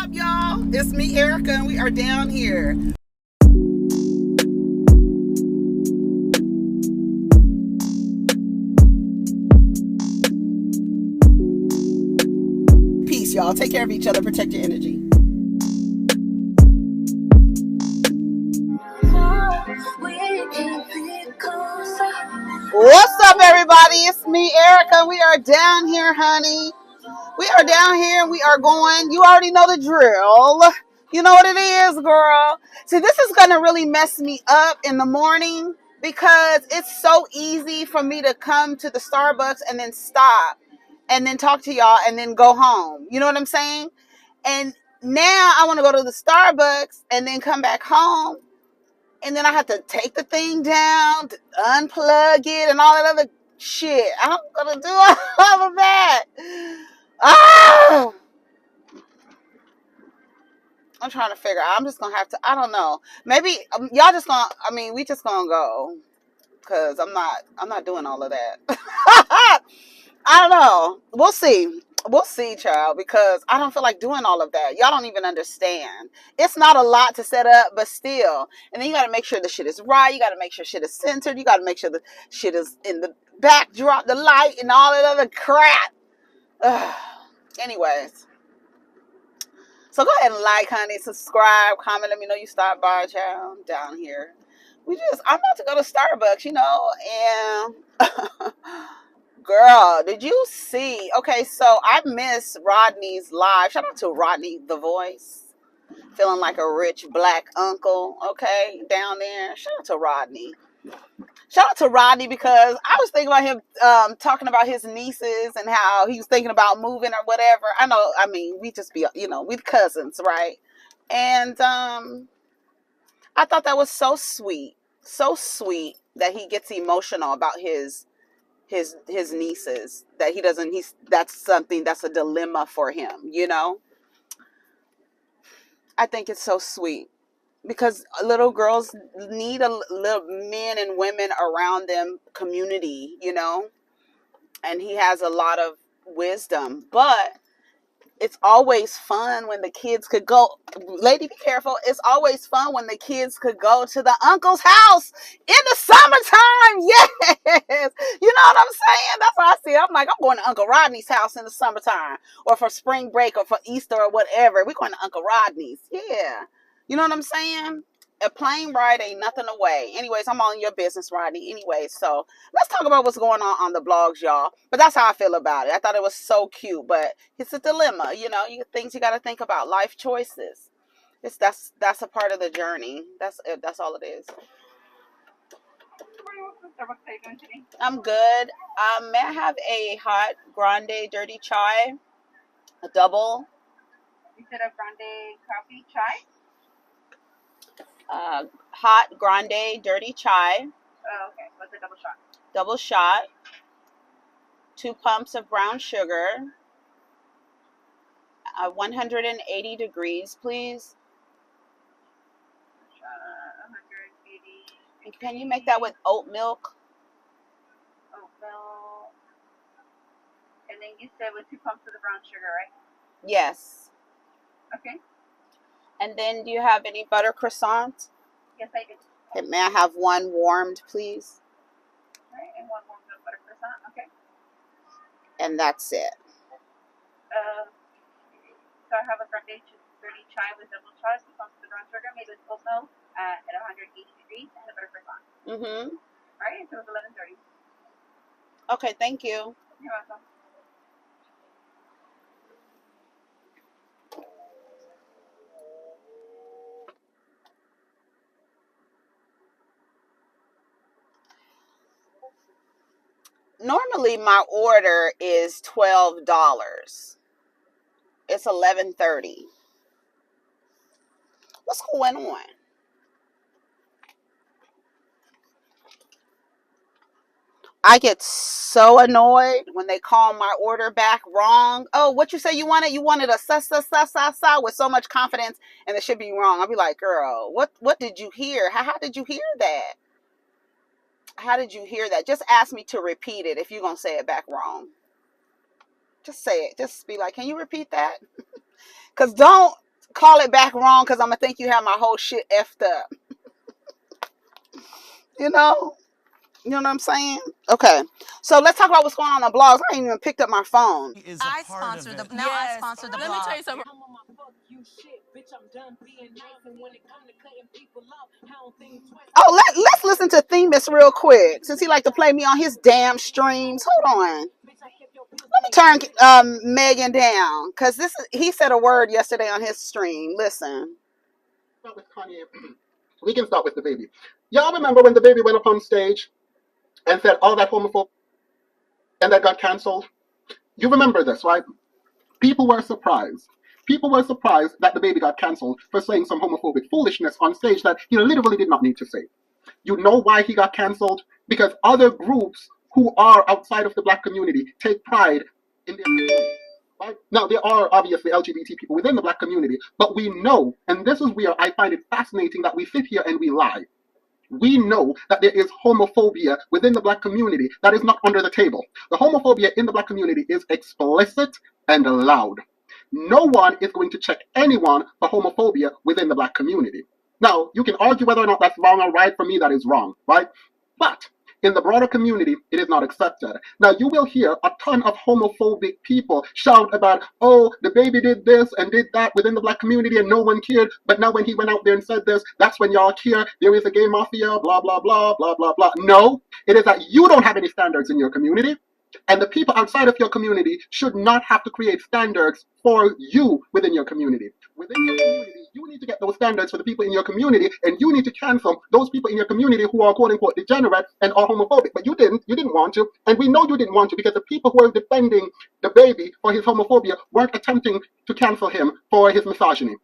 up, y'all? It's me, Erica, and we are down here. Peace, y'all. Take care of each other. Protect your energy. What's up, everybody? It's me, Erica. We are down here, honey. We are down here and we are going. You already know the drill. You know what it is, girl. See, this is going to really mess me up in the morning because it's so easy for me to come to the Starbucks and then stop and then talk to y'all and then go home. You know what I'm saying? And now I want to go to the Starbucks and then come back home. And then I have to take the thing down, unplug it, and all that other shit. I'm going to do all of that. Oh! I'm trying to figure out. I'm just going to have to, I don't know. Maybe y'all just going to, we just going to go. Because I'm not doing all of that. I don't know. We'll see. We'll see, child, because I don't feel like doing all of that. Y'all don't even understand. It's not a lot to set up, but still. And then you got to make sure the shit is right. You got to make sure shit is centered. You got to make sure the shit is in the backdrop, the light, and all that other crap. Anyways. So go ahead and like, honey, subscribe, comment, let me know you stopped by, child, down here. I'm about to go to Starbucks, and girl, did you see? Okay, so I missed Rodney's live. Shout out to Rodney, the voice. Feeling like a rich black uncle, okay, down there. Shout out to Rodney. Shout out to Rodney because I was thinking about him talking about his nieces and how he was thinking about moving or whatever. We just be, we cousins, right? And I thought that was so sweet that he gets emotional about his nieces, that that's a dilemma for him, I think it's so sweet because little girls need little men and women around them, community, and he has a lot of wisdom, but it's always fun when the kids could go. Lady, be careful. It's always fun when the kids could go to the uncle's house in the summertime. Yes. You know what I'm saying? That's what I see. I'm like, I'm going to Uncle Rodney's house in the summertime or for spring break or for Easter or whatever. We're going to Uncle Rodney's. Yeah. You know what I'm saying? A plane ride ain't nothing away. Anyways, I'm on your business, Rodney. Anyways, so let's talk about what's going on the blogs, y'all. But that's how I feel about it. I thought it was so cute, but it's a dilemma. Things you got to think about, life choices. That's a part of the journey. That's all it is. I'm good. May I have a hot grande dirty chai, a double? You said a grande coffee chai? Hot grande dirty chai. Oh, okay. What's a double shot? Double shot. 2 pumps of brown sugar. 180 degrees, please. 180. Can you make that with oat milk? Oat milk. And then you said with 2 pumps of the brown sugar, right? Yes. Okay. And then do you have any butter croissants? Yes, I do. Okay, may I have one warmed, please? All right, and one warmed butter croissant. Okay. And that's it. So I have a grande dirty chai with double shot, 2 pumps of brown sugar made with oat milk at 180 degrees, and a butter croissant. Mm-hmm. All right, so it's 11:30. Okay, thank you. You're welcome. Normally my order is $12. It's 11:30. What's going on? I get so annoyed when they call my order back wrong. Oh, what you say you wanted? You wanted a sa with so much confidence, and it should be wrong. I'll be like, girl, what did you hear? How did you hear that? How did you hear that? Just ask me to repeat it if you're going to say it back wrong. Just say it. Just be like, can you repeat that? Because don't call it back wrong because I'm gonna think you have my whole shit effed up. You know? You know what I'm saying? Okay. So let's talk about what's going on blogs. I ain't even picked up my phone. I sponsor the now. Yes. I sponsor the blog. Let me tell you something. Oh, let's listen to Themis real quick since he like to play me on his damn streams. Hold on. Let me turn Megan down because he said a word yesterday on his stream. Listen. With Kanye, we can start with DaBaby. Y'all remember when DaBaby went up on stage and said all that homophobic and that got canceled? You remember this, right? People were surprised. People were surprised that DaBaby got canceled for saying some homophobic foolishness on stage that he literally did not need to say. You know why he got canceled? Because other groups who are outside of the black community take pride in their community. Right? Now, there are obviously LGBT people within the black community, but we know, and this is where I find it fascinating that we sit here and we lie. We know that there is homophobia within the black community that is not under the table. The homophobia in the black community is explicit and loud. No one is going to check anyone for homophobia within the black community. Now, you can argue whether or not that's wrong or right. For me, that is wrong, right? But in the broader community, it is not accepted. Now, you will hear a ton of homophobic people shout about, oh, DaBaby did this and did that within the black community and no one cared. But now when he went out there and said this, that's when y'all care. There is a gay mafia, blah, blah, blah, blah, blah, blah. No, it is that you don't have any standards in your community. And the people outside of your community should not have to create standards for you within your community. Within your community, you need to get those standards for the people in your community, and you need to cancel those people in your community who are quote unquote degenerate and are homophobic. But you didn't want to, and we know you didn't want to because the people who are defending DaBaby for his homophobia weren't attempting to cancel him for his misogyny.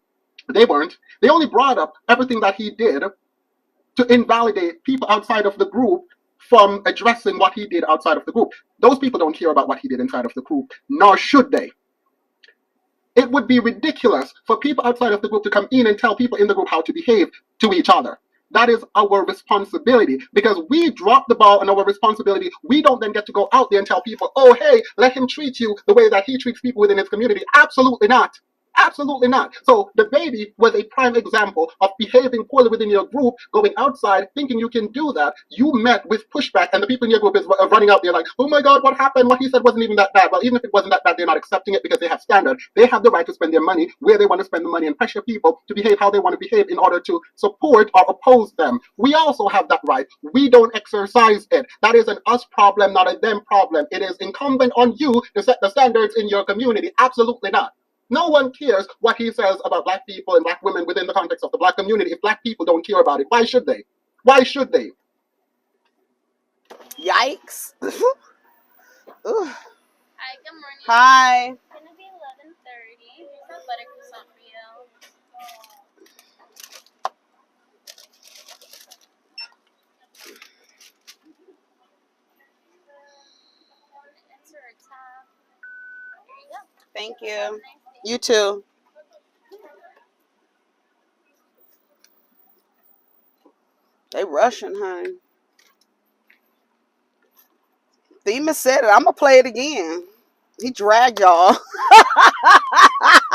They weren't. They only brought up everything that he did to invalidate people outside of the group from addressing what he did outside of the group. Those people don't care about what he did inside of the group, nor should they. It would be ridiculous for people outside of the group to come in and tell people in the group how to behave to each other. That is our responsibility because we drop the ball on our responsibility. We don't then get to go out there and tell people, oh, hey, let him treat you the way that he treats people within his community. Absolutely not. Absolutely not. So DaBaby was a prime example of behaving poorly within your group, going outside, thinking you can do that. You met with pushback, and the people in your group is running out there like, oh my God, what happened? What he said wasn't even that bad. Well, even if it wasn't that bad, they're not accepting it because they have standards. They have the right to spend their money where they want to spend the money and pressure people to behave how they want to behave in order to support or oppose them. We also have that right. We don't exercise it. That is an us problem, not a them problem. It is incumbent on you to set the standards in your community. Absolutely not. No one cares what he says about black people and black women within the context of the black community if black people don't care about it. Why should they? Why should they? Yikes. Hi, good morning. Hi. It's gonna be 11:30. Here's a butter croissant for you. Answer a tab. Here you go. Thank Have a you. nice day. You too. They rushing, honey. Themis said it. I'm gonna play it again. He dragged y'all.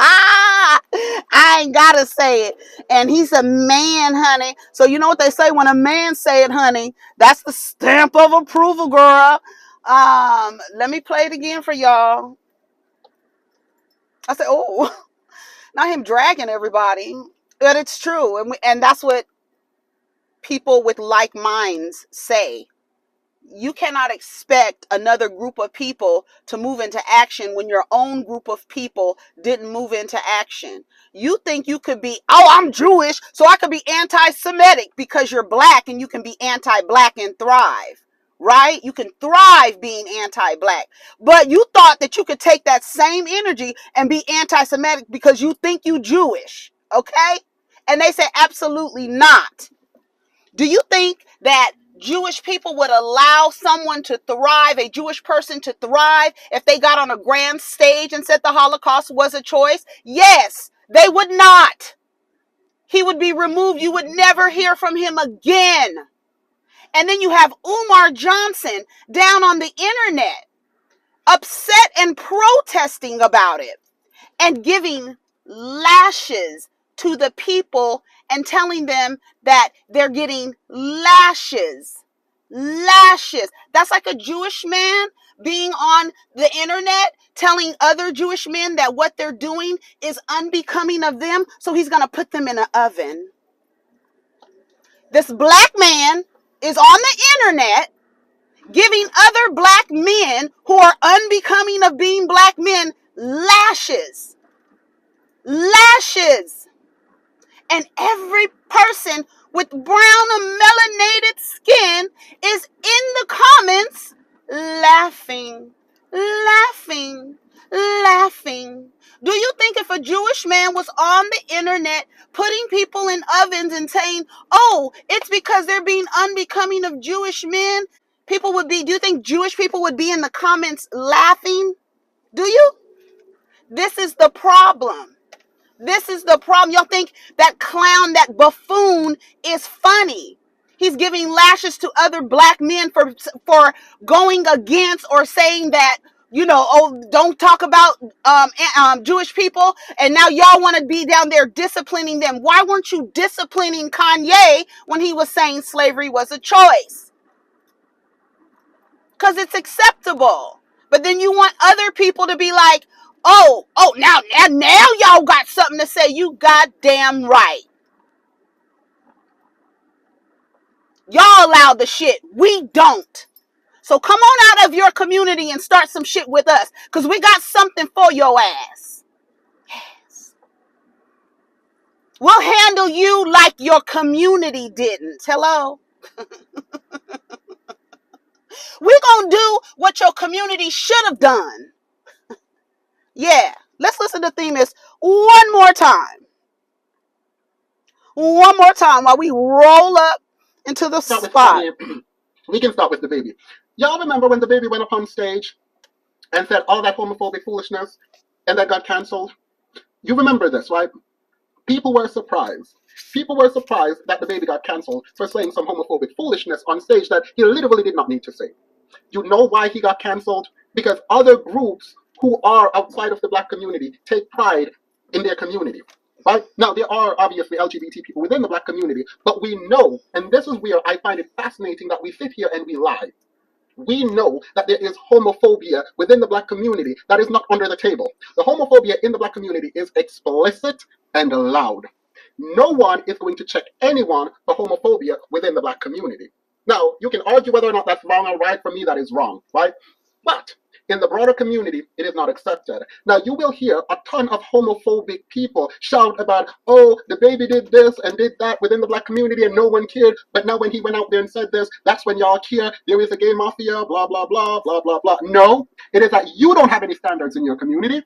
I ain't gotta say it. And he's a man, honey. So you know what they say when a man say it, honey? That's the stamp of approval, girl. Let me play it again for y'all. I said, oh, not him dragging everybody, but it's true, and that's what people with like minds say. You cannot expect another group of people to move into action when your own group of people didn't move into action. You think you could be, oh, I'm Jewish, so I could be anti-Semitic because you're black, and you can be anti-black and thrive. Right? You can thrive being anti-black. But you thought that you could take that same energy and be anti-Semitic because you think you Jewish. Okay? And they say absolutely not. Do you think that Jewish people would allow someone to thrive, a Jewish person to thrive, if they got on a grand stage and said the Holocaust was a choice? Yes, they would not. He would be removed. You would never hear from him again. And then you have Umar Johnson down on the internet, upset and protesting about it and giving lashes to the people and telling them that they're getting lashes. Lashes. That's like a Jewish man being on the internet telling other Jewish men that what they're doing is unbecoming of them, so he's going to put them in an oven. This black man is on the internet giving other black men who are unbecoming of being black men lashes. Lashes. And every person with brown or melanated skin is in the comments laughing, laughing, laughing. Do you think if a Jewish man was on the internet putting people in ovens and saying, oh, it's because they're being unbecoming of Jewish men, do you think Jewish people would be in the comments laughing? Do you? This is the problem. This is the problem. Y'all think that clown, that buffoon is funny. He's giving lashes to other black men for going against or saying that, oh, don't talk about Jewish people. And now y'all want to be down there disciplining them. Why weren't you disciplining Kanye when he was saying slavery was a choice? Because it's acceptable. But then you want other people to be like, oh, now y'all got something to say. You goddamn right. Y'all allow the shit. We don't. So come on out of your community and start some shit with us, because we got something for your ass. Yes. We'll handle you like your community didn't. Hello? We're going to do what your community should have done. Yeah. Let's listen to Themis one more time. One more time while we roll up into the spot. We can start with DaBaby. Y'all remember when DaBaby went up on stage and said all that homophobic foolishness and that got canceled? You remember this, right? People were surprised. People were surprised that DaBaby got canceled for saying some homophobic foolishness on stage that he literally did not need to say. You know why he got canceled? Because other groups who are outside of the black community take pride in their community. Right? Now, there are obviously LGBT people within the black community, but we know, and this is where I find it fascinating that we sit here and we lie. We know that there is homophobia within the black community that is not under the table. The homophobia in the black community is explicit and loud. No one is going to check anyone for homophobia within the black community. Now, you can argue whether or not that's wrong or right. For me, that is wrong, right? But in the broader community, it is not accepted. Now, you will hear a ton of homophobic people shout about, oh, DaBaby did this and did that within the black community and no one cared. But now when he went out there and said this, that's when y'all care. There is a gay mafia, blah, blah, blah, blah, blah, blah. No, it is that you don't have any standards in your community.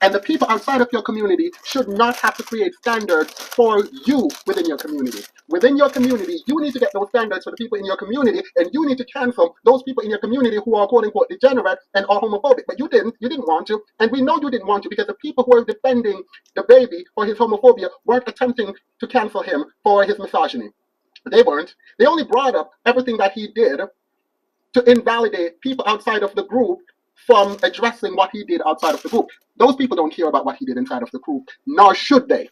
And the people outside of your community should not have to create standards for you within your community. Within your community, you need to get those standards for the people in your community, and you need to cancel those people in your community who are quote-unquote degenerate and are homophobic. But you didn't want to, and we know you didn't want to because the people who are defending DaBaby for his homophobia weren't attempting to cancel him for his misogyny. They weren't. They only brought up everything that he did to invalidate people outside of the group from addressing what he did outside of the group. Those people don't care about what he did inside of the group, nor should they.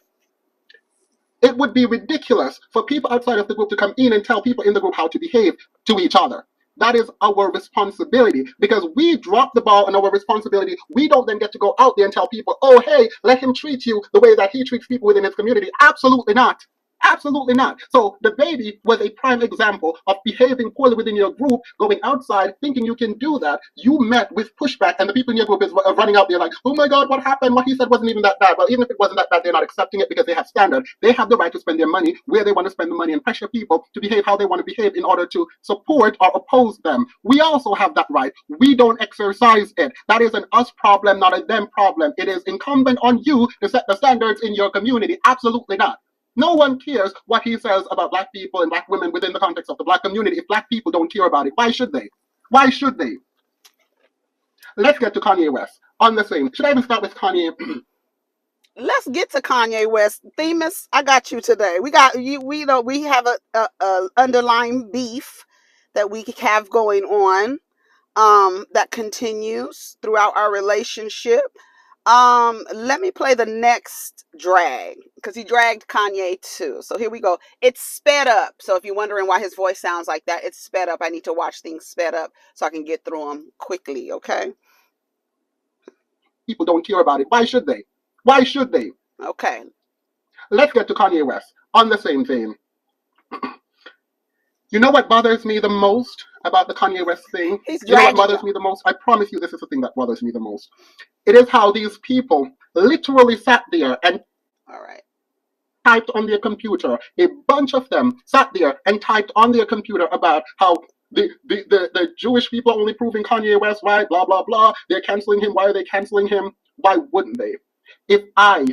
It would be ridiculous for people outside of the group to come in and tell people in the group how to behave to each other. That is our responsibility, because we drop the ball on our responsibility. We don't then get to go out there and tell people, oh, hey, let him treat you the way that he treats people within his community. Absolutely not. Absolutely not. So DaBaby was a prime example of behaving poorly within your group, going outside thinking you can do that. You met with pushback, and the people in your group is running out there like, oh my God, what happened? What he said wasn't even that bad. Well, even if it wasn't that bad, they're not accepting it because they have standards. They have the right to spend their money where they want to spend the money and pressure people to behave how they want to behave in order to support or oppose them. We also have that right. We don't exercise it. That is an us problem, not a them problem. It is incumbent on you to set the standards in your community. Absolutely not. No one cares what he says about black people and black women within the context of the black community if black people don't care about it. Why should they? Why should they? Let's get to Kanye West. On the same. Should I even start with Kanye? Let's get to Kanye West. Themis, I got you today. We got you. We have a underlying beef that we have going on that continues throughout our relationship. Let me play the next drag because he dragged Kanye too. So here we go. It's sped up. So if you're wondering why his voice sounds like that, it's sped up. I need to watch things sped up so I can get through them quickly. Okay. People don't care about it. Why should they? Why should they? Okay. Let's get to Kanye West on the same vein. You know what bothers me the most about the Kanye West thing? You know what bothers me the most? I promise you this is the thing that bothers me the most. It is how these people literally sat there and typed on their computer. A bunch of them sat there and typed on their computer about how the Jewish people are only proving Kanye West right, blah, blah, blah. They're canceling him. Why are they canceling him? Why wouldn't they? If I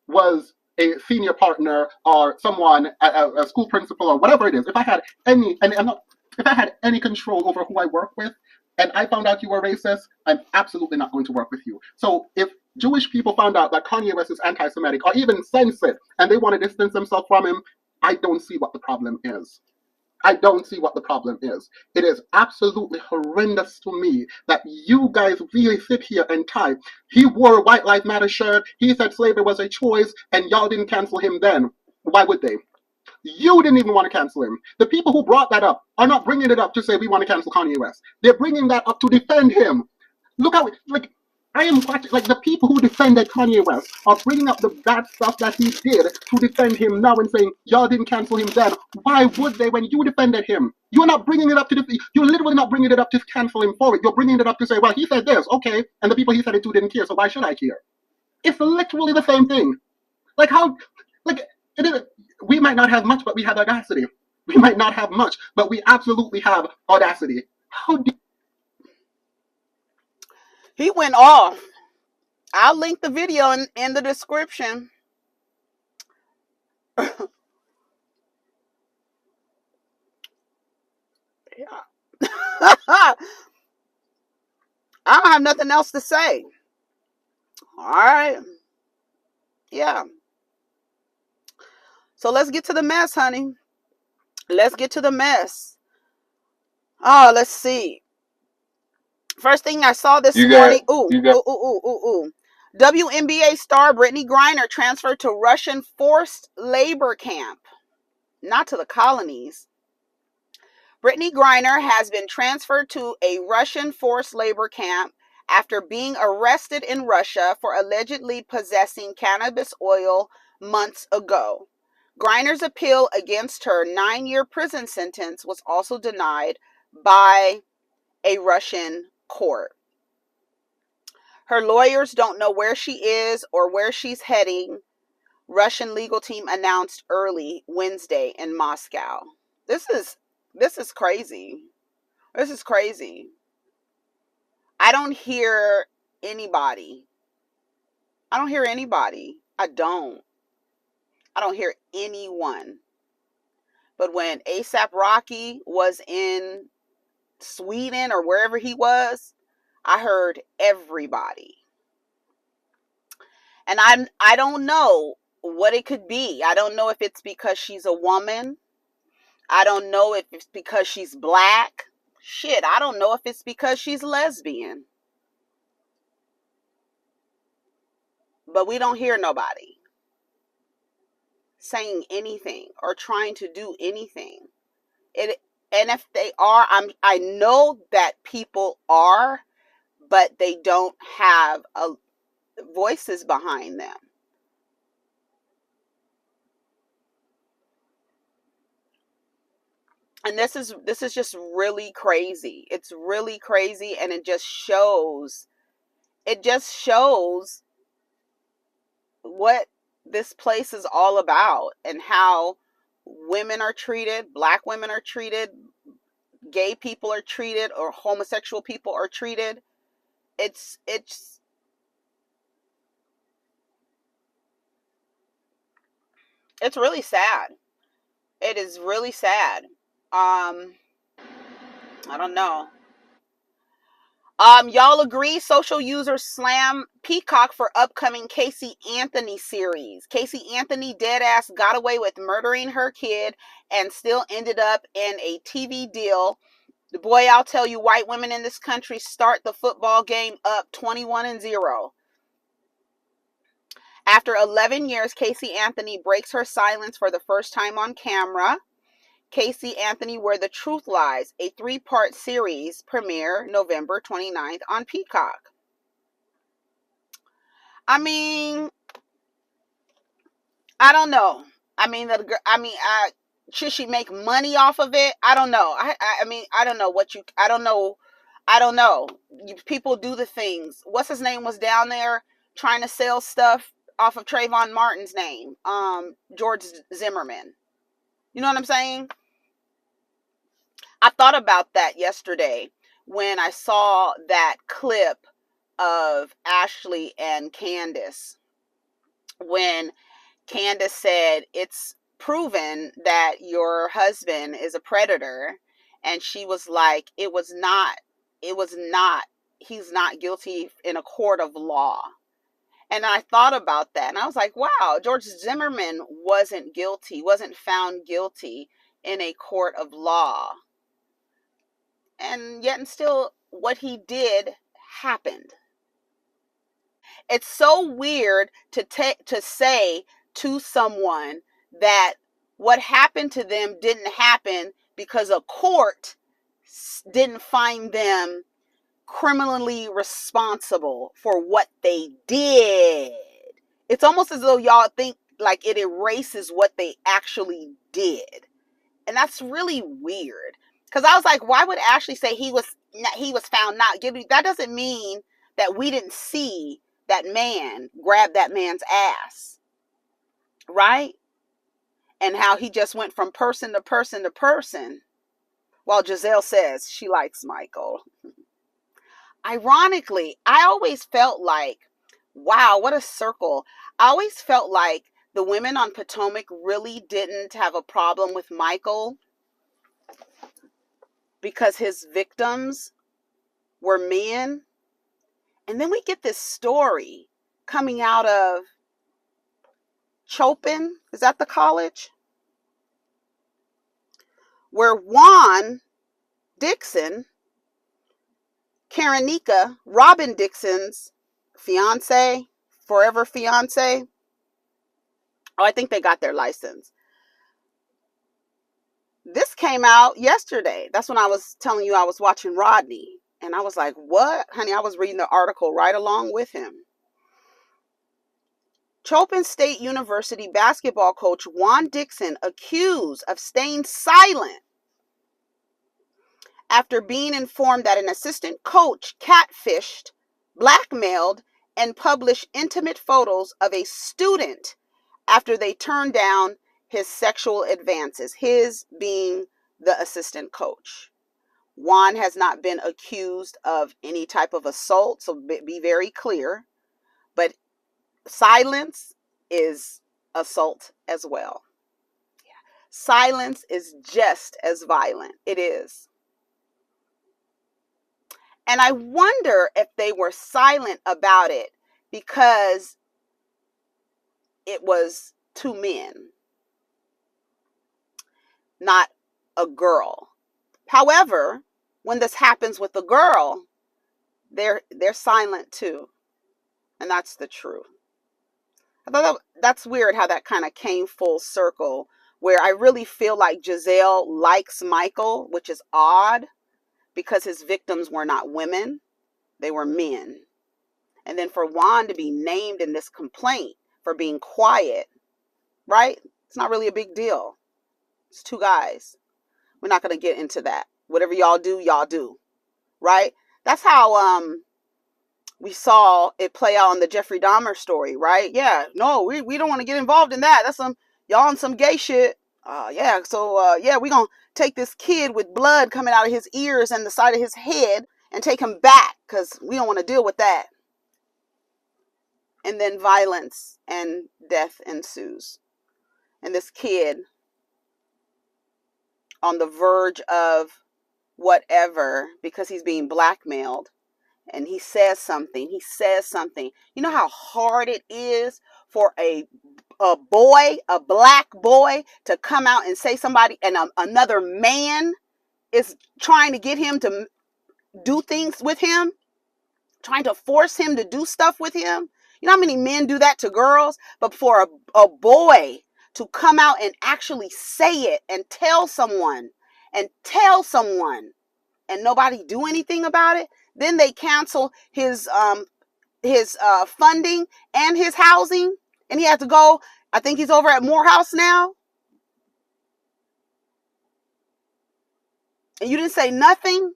was a senior partner or someone, a school principal or whatever it is, if I had any, if I had any control over who I work with, and I found out you were racist, I'm absolutely not going to work with you. So if Jewish people found out that Kanye West is anti-Semitic or even censored and they want to distance themselves from him, I don't see what the problem is. I don't see what the problem is. It is absolutely horrendous to me that you guys really sit here and type, he wore a White Lives Matter shirt, he said slavery was a choice, and y'all didn't cancel him then. Why would they? You didn't even want to cancel him. The people who brought that up are not bringing it up to say we want to cancel Kanye West. They're bringing that up to defend him. Look how, like, I am watching, like, the people who defended Kanye West are bringing up the bad stuff that he did to defend him now and saying, y'all didn't cancel him then. Why would they when you defended him? You're not bringing it up to, you're literally not bringing it up to cancel him for it. You're bringing it up to say, well, he said this, okay, and the people he said it to didn't care, so why should I care? It's literally the same thing. Like, how, like, it is, we might not have much, but we have audacity. We might not have much, but we absolutely have audacity. How do he went off. I'll link the video in the description. Yeah. I don't have nothing else to say. All right. Yeah. So let's get to the mess, honey. Let's get to the mess. Oh, let's see. First thing I saw this morning. WNBA star Brittney Griner transferred to Russian forced labor camp, not to the colonies. Brittney Griner has been transferred to a Russian forced labor camp after being arrested in Russia for allegedly possessing cannabis oil months ago. Griner's appeal against her 9-year prison sentence was also denied by a Russian court. Her lawyers don't know where she is or where she's heading, Russian legal team announced early Wednesday in Moscow. This is crazy. This is crazy. I don't hear anybody. I don't hear anyone. But when ASAP Rocky was in Sweden or wherever he was, I heard everybody. And I don't know what it could be. I don't know if it's because she's a woman. I don't know if it's because she's black. Shit, I don't know if it's because she's lesbian. But we don't hear nobody saying anything or trying to do anything. And if they are, I know that people are, but they don't have voices behind them. And this is just really crazy. It's really crazy, and it just shows what this place is all about and how women are treated, black women are treated, gay people are treated, or homosexual people are treated. It's really sad. It is really sad. I don't know. Y'all agree social users slam Peacock for upcoming Casey Anthony series. Casey Anthony deadass got away with murdering her kid and still ended up in a TV deal. The boy, I'll tell you, white women in this country start the football game up 21-0. After 11 years, Casey Anthony breaks her silence for the first time on camera. Casey Anthony, Where the Truth Lies, a 3-part series, premiere November 29th on Peacock. I mean, I don't know. Should she make money off of it? I don't know. I don't know what you. I don't know. People do the things. What's his name was down there trying to sell stuff off of Trayvon Martin's name. George Zimmerman. You know what I'm saying? I thought about that yesterday when I saw that clip of Ashley and Candace. When Candace said, it's proven that your husband is a predator. And she was like, he's not guilty in a court of law. And I thought about that and I was like, wow, George Zimmerman wasn't found guilty in a court of law. And yet and still what he did happened. It's so weird to say to someone that what happened to them didn't happen because a court didn't find them criminally responsible for what they did. It's almost as though y'all think like it erases what they actually did. And that's really weird. Because I was like, why would Ashley say he was found not guilty? That doesn't mean that we didn't see that man grab that man's ass. Right? And how he just went from person to person to person. While Giselle says she likes Michael. Ironically, I always felt like, wow, what a circle. I always felt like the women on Potomac really didn't have a problem with Michael because his victims were men. And then we get this story coming out of Chopin, is that the college? Where Juan Dixon, Karenika, Robin Dixon's forever fiance. Oh, I think they got their license. This came out yesterday. That's when I was telling you I was watching Rodney. And I was like, what? Honey, I was reading the article right along with him. Chopin State University basketball coach Juan Dixon accused of staying silent after being informed that an assistant coach catfished, blackmailed, and published intimate photos of a student after they turned down his sexual advances, his being the assistant coach. Juan has not been accused of any type of assault, so be very clear. But silence is assault as well. Silence is just as violent. It is. And I wonder if they were silent about it because it was two men, not a girl. However, when this happens with a girl, they're silent too. And that's the truth. I thought that's weird how that kind of came full circle, where I really feel like Giselle likes Michael, which is odd because his victims were not women, they were men. And then for Juan to be named in this complaint for being quiet, right? It's not really a big deal. It's two guys. We're not going to get into that. Whatever y'all do, right? That's how we saw it play out on the Jeffrey Dahmer story, right? Yeah, no, we don't want to get involved in that. That's y'all on some gay shit. We're going to take this kid with blood coming out of his ears and the side of his head and take him back because we don't want to deal with that. And then violence and death ensues. And this kid on the verge of whatever because he's being blackmailed. And he says something. You know how hard it is for a boy, a black boy, to come out and say somebody, and another man is trying to get him to do things with him, trying to force him to do stuff with him. You know how many men do that to girls? But for a boy to come out and actually say it and tell someone and nobody do anything about it, then they cancel his funding and his housing, and he had to go. I think he's over at Morehouse now. And you didn't say nothing?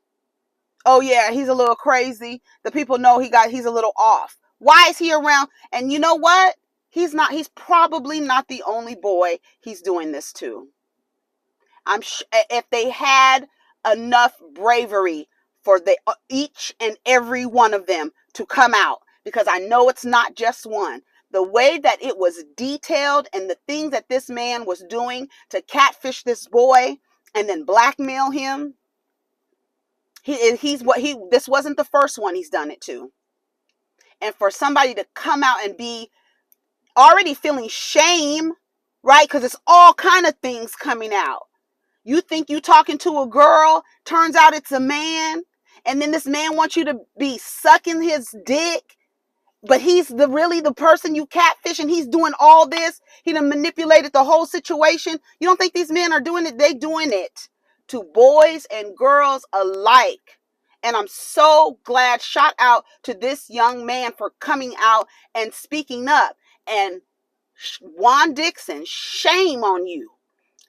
Oh yeah, he's a little crazy. The people know he's a little off. Why is he around? And you know what? He's probably not the only boy he's doing this to. If they had enough bravery for each and every one of them to come out, because I know it's not just one. The way that it was detailed and the things that this man was doing to catfish this boy and then blackmail him. This wasn't the first one he's done it to. And for somebody to come out and be already feeling shame, right? Because it's all kind of things coming out. You think you talking to a girl, turns out it's a man, and then this man wants you to be sucking his dick, but he's really the person you catfish, and he's doing all this. He done manipulated the whole situation. You don't think these men are doing it? They doing it to boys and girls alike. And I'm so glad, shout out to this young man for coming out and speaking up. And Juan Dixon, shame on you.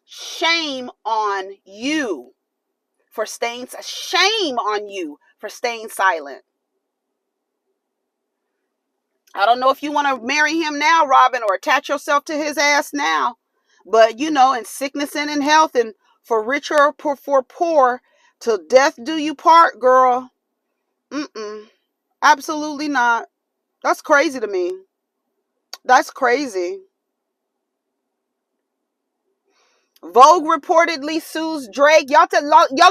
Shame on you for staying silent. I don't know if you want to marry him now, Robin, or attach yourself to his ass now. But, in sickness and in health, and for richer or for poor, till death do you part, girl. Absolutely not. That's crazy to me. That's crazy. Vogue reportedly sues Drake. Y'all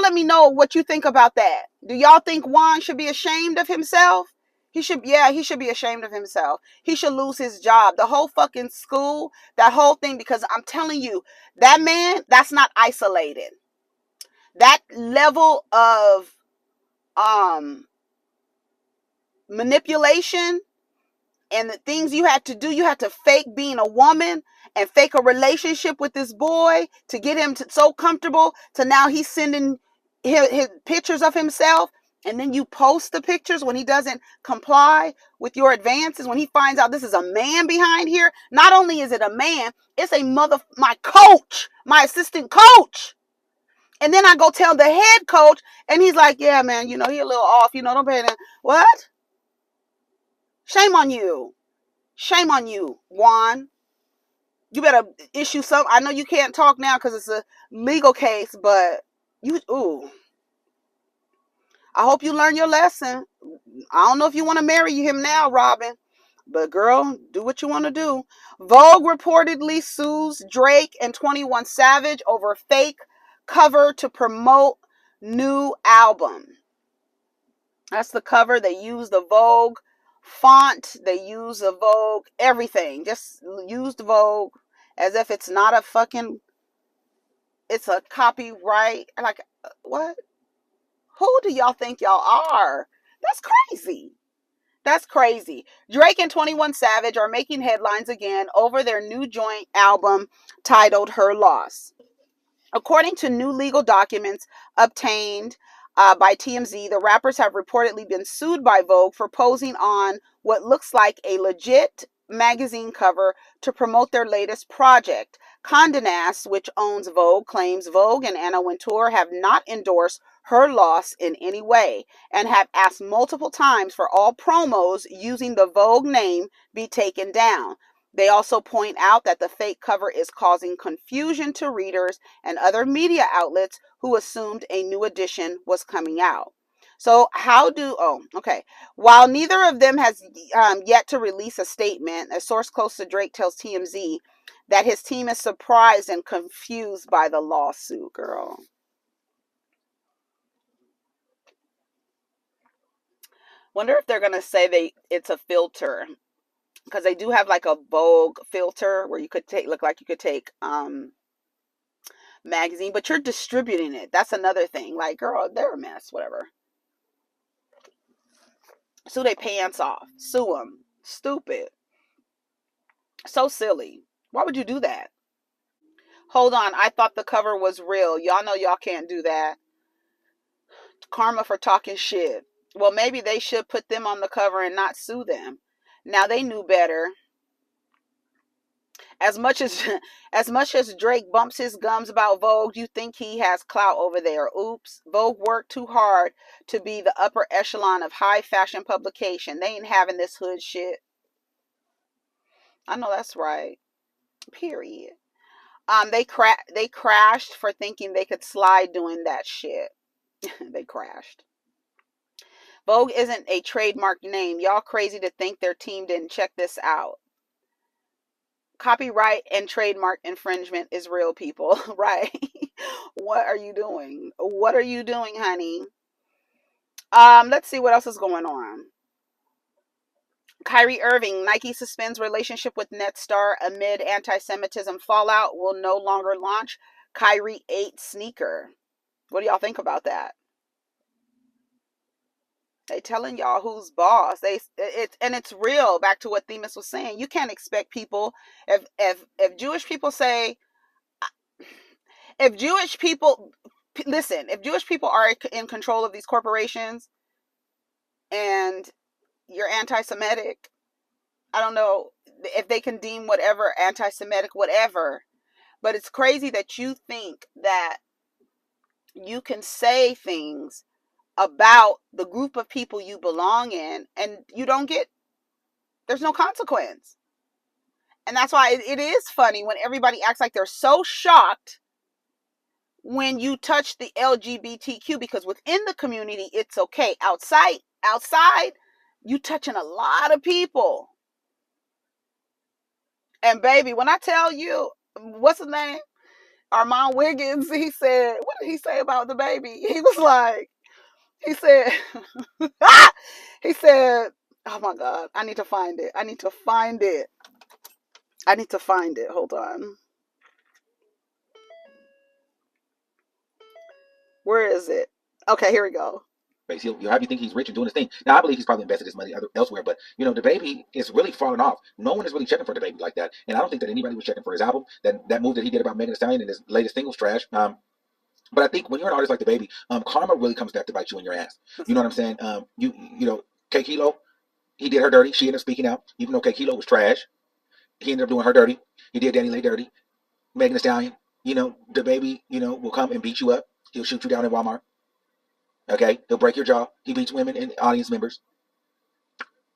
let me know what you think about that. Do y'all think Juan should be ashamed of himself? He should be ashamed of himself. He should lose his job. The whole fucking school, that whole thing, because I'm telling you, that man, that's not isolated. That level of manipulation and the things you had to do, you had to fake being a woman and fake a relationship with this boy to get him so comfortable to now he's sending his pictures of himself, and then you post the pictures when he doesn't comply with your advances, when he finds out this is a man behind here. Not only is it a man, it's my coach, my assistant coach. And then I go tell the head coach, and he's like, yeah, man, he a little off, don't pay that. What? Shame on you. Shame on you, Juan. You better issue some. I know you can't talk now because it's a legal case, but I hope you learn your lesson. I don't know if you want to marry him now, Robin, but girl, do what you want to do. Vogue reportedly sues Drake and 21 Savage over fake cover to promote new album. That's the cover. They use the Vogue font. They use the Vogue everything. Just use the Vogue as if it's not it's a copyright. Like, what? Who do y'all think y'all are? That's crazy. That's crazy. Drake and 21 Savage are making headlines again over their new joint album titled Her Loss. According to new legal documents obtained by TMZ, the rappers have reportedly been sued by Vogue for posing on what looks like a legit magazine cover to promote their latest project. Condé Nast, which owns Vogue, claims Vogue and Anna Wintour have not endorsed Her Loss in any way and have asked multiple times for all promos using the Vogue name be taken down. They also point out that the fake cover is causing confusion to readers and other media outlets who assumed a new edition was coming out. So while neither of them has yet to release a statement, a source close to Drake tells TMZ that his team is surprised and confused by the lawsuit, girl. Wonder if they're going to say it's a filter. Because they do have like a Vogue filter where you could take magazine, but you're distributing it. That's another thing. Like, girl, they're a mess. Whatever. Sue their pants off. Sue them. Stupid. So silly. Why would you do that? Hold on. I thought the cover was real. Y'all know y'all can't do that. Karma for talking shit. Well, maybe they should put them on the cover and not sue them. Now they knew better. As much as as much as Drake bumps his gums about Vogue, you think he has clout over there. Oops. Vogue worked too hard to be the upper echelon of high fashion publication. They ain't having this hood shit. I know that's right. Period. They crashed for thinking they could slide doing that shit. They crashed. Vogue isn't a trademark name. Y'all crazy to think their team didn't check this out. Copyright and trademark infringement is real, people. Right? What are you doing? What are you doing, honey? Let's see what else is going on. Kyrie Irving, Nike suspends relationship with net star amid anti-Semitism fallout, will no longer launch Kyrie 8 sneaker. What do y'all think about that? They telling y'all who's boss. It's real. Back to what Themis was saying. You can't expect people if Jewish people say, if Jewish people listen, if Jewish people are in control of these corporations and you're anti-Semitic, I don't know if they can deem whatever anti-Semitic, whatever. But it's crazy that you think that you can say things about the group of people you belong in and you don't get, there's no consequence. And that's why it is funny when everybody acts like they're so shocked when you touch the LGBTQ, because within the community it's okay. Outside you touching a lot of people. And baby, when I tell you, what's his name? Armand Wiggins, he said, what did he say about the baby? He was like, he said, he said, oh my God, I need to find it. Hold on. Where is it? Okay, here we go. You'll have you think he's rich and doing his thing. Now, I believe he's probably invested his money elsewhere, but, DaBaby is really falling off. No one is really checking for DaBaby like that. And I don't think that anybody was checking for his album. That move that he did about Megan Thee Stallion and his latest single's trash. But I think when you're an artist like DaBaby, karma really comes back to bite you in your ass. You know what I'm saying? K Kilo, he did her dirty. She ended up speaking out, even though K Kilo was trash. He ended up doing her dirty. He did Danny Lay dirty. Megan Thee Stallion, DaBaby, will come and beat you up. He'll shoot you down in Walmart. Okay, he'll break your jaw. He beats women and audience members.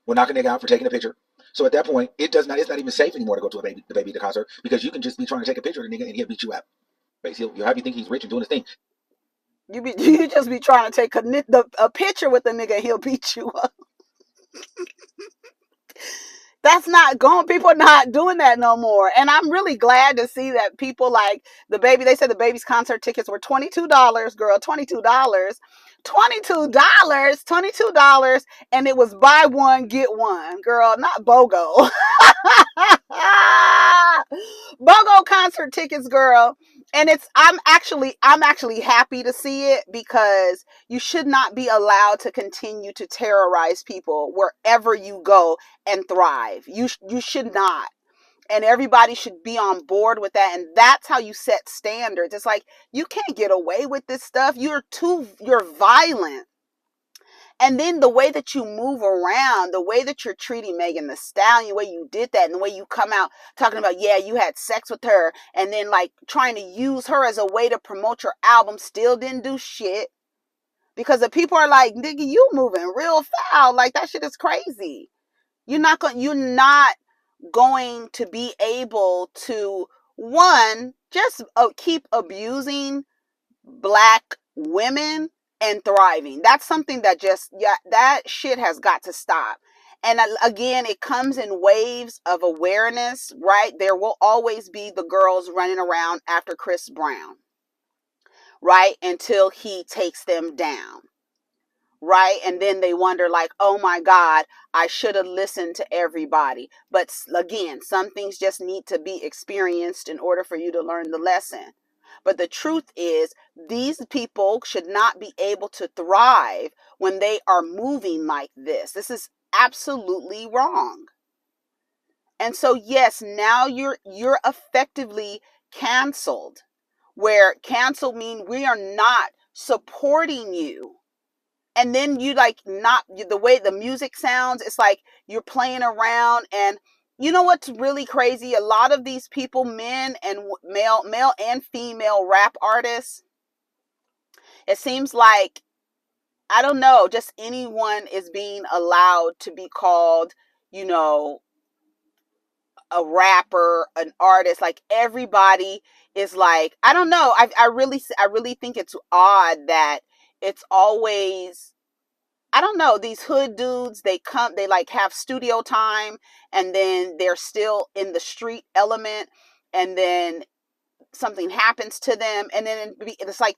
We'll knock a nigga out for taking a picture. So at that point, it's not even safe anymore to go to the baby concert, because you can just be trying to take a picture of the nigga and he'll beat you up. You'll have you think he's rich and doing his thing. You just be trying to take a picture with the nigga and he'll beat you up. That's not going. People are not doing that no more. And I'm really glad to see that people like DaBaby. They said DaBaby's concert tickets were $22, girl. $22. $22. And it was buy one, get one. Girl, not BOGO. BOGO concert tickets, girl. And I'm actually happy to see it, because you should not be allowed to continue to terrorize people wherever you go and thrive. You should not. And everybody should be on board with that. And that's how you set standards. It's like, you can't get away with this stuff. You're violent. And then the way that you move around, the way that you're treating Megan Thee Stallion, the way you did that, and the way you come out talking about, yeah, you had sex with her, and then like trying to use her as a way to promote your album, still didn't do shit. Because the people are like, nigga, you moving real foul. Like, that shit is crazy. You're not going to be able to, one, just keep abusing Black women and thriving. That's something that that shit has got to stop. And again, it comes in waves of awareness, right? There will always be the girls running around after Chris Brown, right? Until he takes them down, right? And then they wonder like, oh my God, I should have listened to everybody. But again, some things just need to be experienced in order for you to learn the lesson. But the truth is, these people should not be able to thrive when they are moving like this. This is absolutely wrong. And so yes, now you're effectively canceled. Where cancel mean we are not supporting you. And then you like not the way the music sounds, it's like you're playing around. And you know what's really crazy? A lot of these people, men and male and female rap artists, it seems like, I don't know, just anyone is being allowed to be called, you know, a rapper, an artist. Like everybody is like, I don't know. I really think it's odd that it's always, I don't know, these hood dudes, they like have studio time and then they're still in the street element, and then something happens to them, and then it's like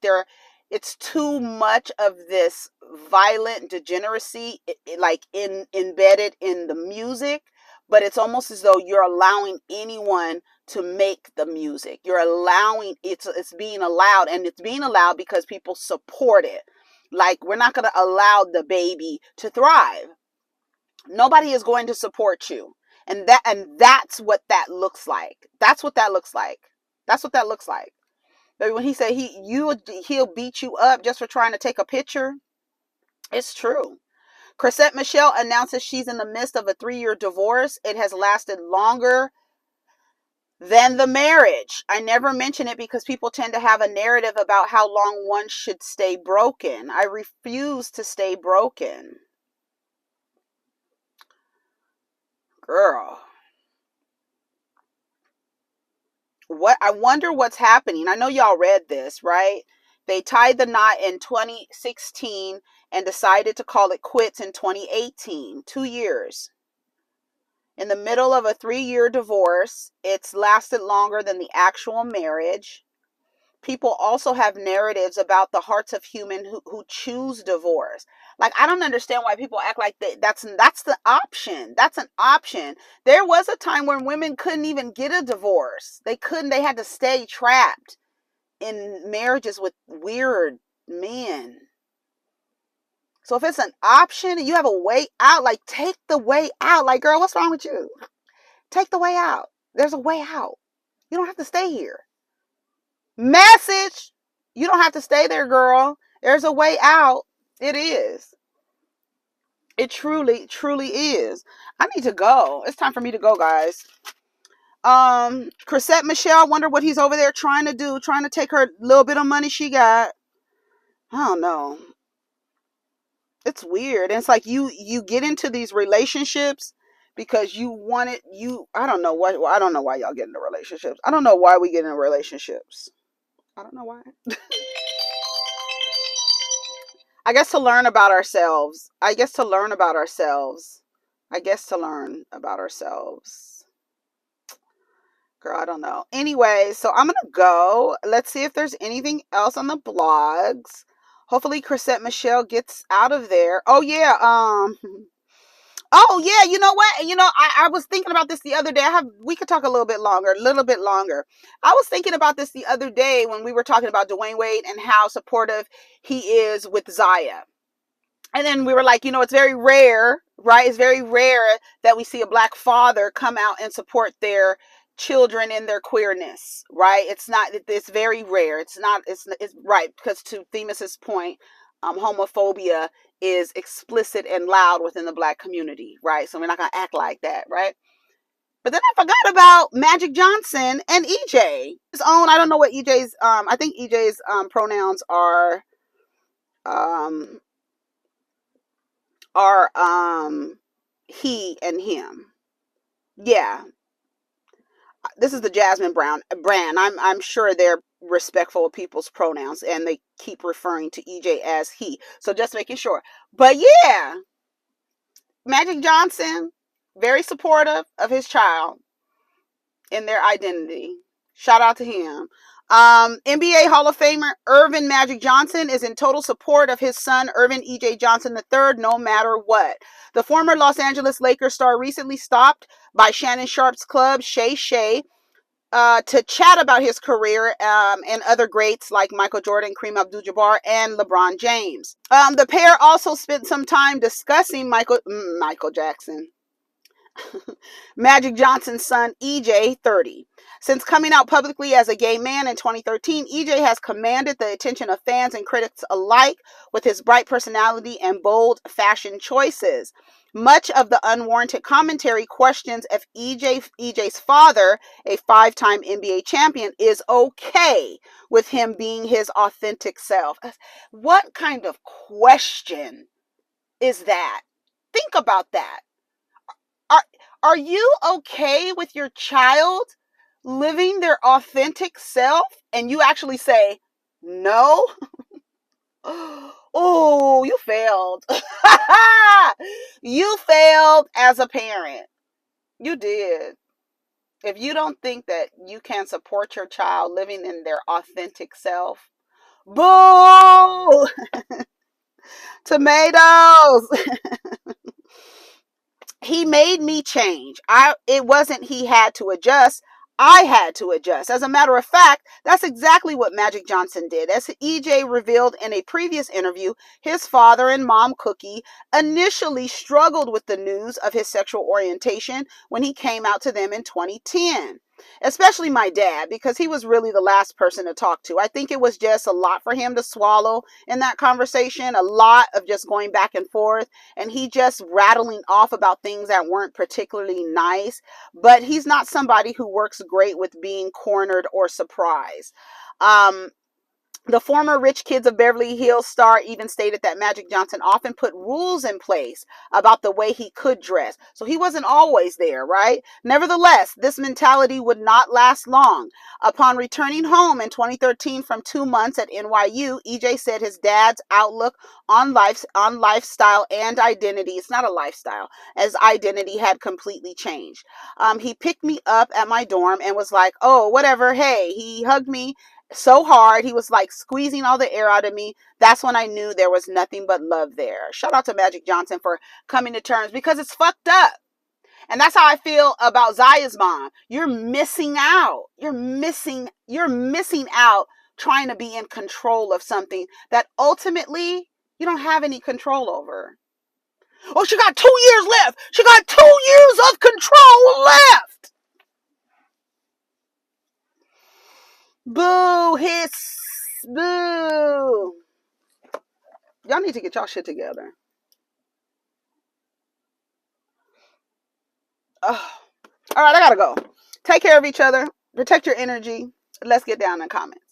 it's too much of this violent degeneracy like embedded in the music. But it's almost as though you're allowing anyone to make the music. You're allowing it's being allowed, and it's being allowed because people support it. Like, we're not going to allow DaBaby to thrive. Nobody is going to support you. And that's what that looks like. That's what that looks like. That's what that looks like. But when he said he'll beat you up just for trying to take a picture, it's true. Chrisette Michele announces she's in the midst of a 3-year divorce. It has lasted longer than the marriage. I never mention it because people tend to have a narrative about how long one should stay broken. I refuse to stay broken. Girl. I wonder what's happening. I know y'all read this, right? They tied the knot in 2016 and decided to call it quits in 2018. 2 years. In the middle of a 3-year divorce. It's lasted longer than the actual marriage. People also have narratives about the hearts of humans who choose divorce. Like, I don't understand why people act like that's the option. That's an option. There was a time when women couldn't even get a divorce. They couldn't. They had to stay trapped in marriages with weird men. So if it's an option and you have a way out, like, take the way out. Like, girl, what's wrong with you? Take the way out. There's a way out. You don't have to stay here. Message. You don't have to stay there, girl. There's a way out. It is. It truly, truly is. I need to go. It's time for me to go, guys. Chrisette Michele, I wonder what he's over there trying to do, trying to take her little bit of money she got. I don't know. It's weird. And it's like you get into these relationships because you want it. I don't know why y'all get into relationships. I don't know why we get into relationships. I don't know why. I guess to learn about ourselves. Girl, I don't know. Anyway, so I'm going to go. Let's see if there's anything else on the blogs. Hopefully Chrisette Michele gets out of there. Oh, yeah. Oh, yeah. You know what? I was thinking about this the other day. We could talk a little bit longer. I was thinking about this the other day when we were talking about Dwayne Wade and how supportive he is with Zaya. And then we were like, it's very rare, right? It's very rare that we see a Black father come out and support their children in their queerness, right? It's very rare. It's right. Because to Themis's point, homophobia is explicit and loud within the Black community, right? So we're not going to act like that, right? But then I forgot about Magic Johnson and EJ. His own, I don't know what EJ's, I think EJ's pronouns are he and him. Yeah. This is the Jasmine brand. I'm sure they're respectful of people's pronouns and they keep referring to EJ as he. So just making sure. But yeah, Magic Johnson, very supportive of his child in their identity. Shout out to him. NBA Hall of Famer Irvin Magic Johnson is in total support of his son Irvin E.J. Johnson III, no matter what. The former Los Angeles Lakers star recently stopped by Shannon Sharpe's club, Shay Shay, to chat about his career and other greats like Michael Jordan, Kareem Abdul-Jabbar, and LeBron James. The pair also spent some time discussing Michael Jackson. Magic Johnson's son, EJ, 30. Since coming out publicly as a gay man in 2013, EJ has commanded the attention of fans and critics alike with his bright personality and bold fashion choices. Much of the unwarranted commentary questions if EJ's father, a 5-time NBA champion, is okay with him being his authentic self. What kind of question is that? Think about that. Are you okay with your child living their authentic self? And you actually say, no? Oh, you failed. You failed as a parent. You did. If you don't think that you can support your child living in their authentic self, boo! Tomatoes! He made me change. It wasn't he had to adjust. I had to adjust. As a matter of fact, that's exactly what Magic Johnson did. As EJ revealed in a previous interview, his father and mom, Cookie, initially struggled with the news of his sexual orientation when he came out to them in 2010. Especially my dad, because he was really the last person to talk to. I think it was just a lot for him to swallow in that conversation, a lot of just going back and forth, and he just rattling off about things that weren't particularly nice. But he's not somebody who works great with being cornered or surprised. The former Rich Kids of Beverly Hills star even stated that Magic Johnson often put rules in place about the way he could dress. So he wasn't always there, right? Nevertheless, this mentality would not last long. Upon returning home in 2013 from 2 months at NYU, EJ said his dad's outlook on lifestyle and identity, it's not a lifestyle, as identity had completely changed. He picked me up at my dorm and was like, oh, whatever, hey, he hugged me so hard. He was like squeezing all the air out of me. That's when I knew there was nothing but love there. Shout out to Magic Johnson for coming to terms, because it's fucked up. And that's how I feel about Zaya's mom. You're missing out. You're missing out trying to be in control of something that ultimately you don't have any control over. Oh, she got 2 years left. She got 2 years of control left. Boo, hiss, boo. Y'all need to get y'all shit together. Oh. All right, I gotta go. Take care of each other. Protect your energy. Let's get down in the comments.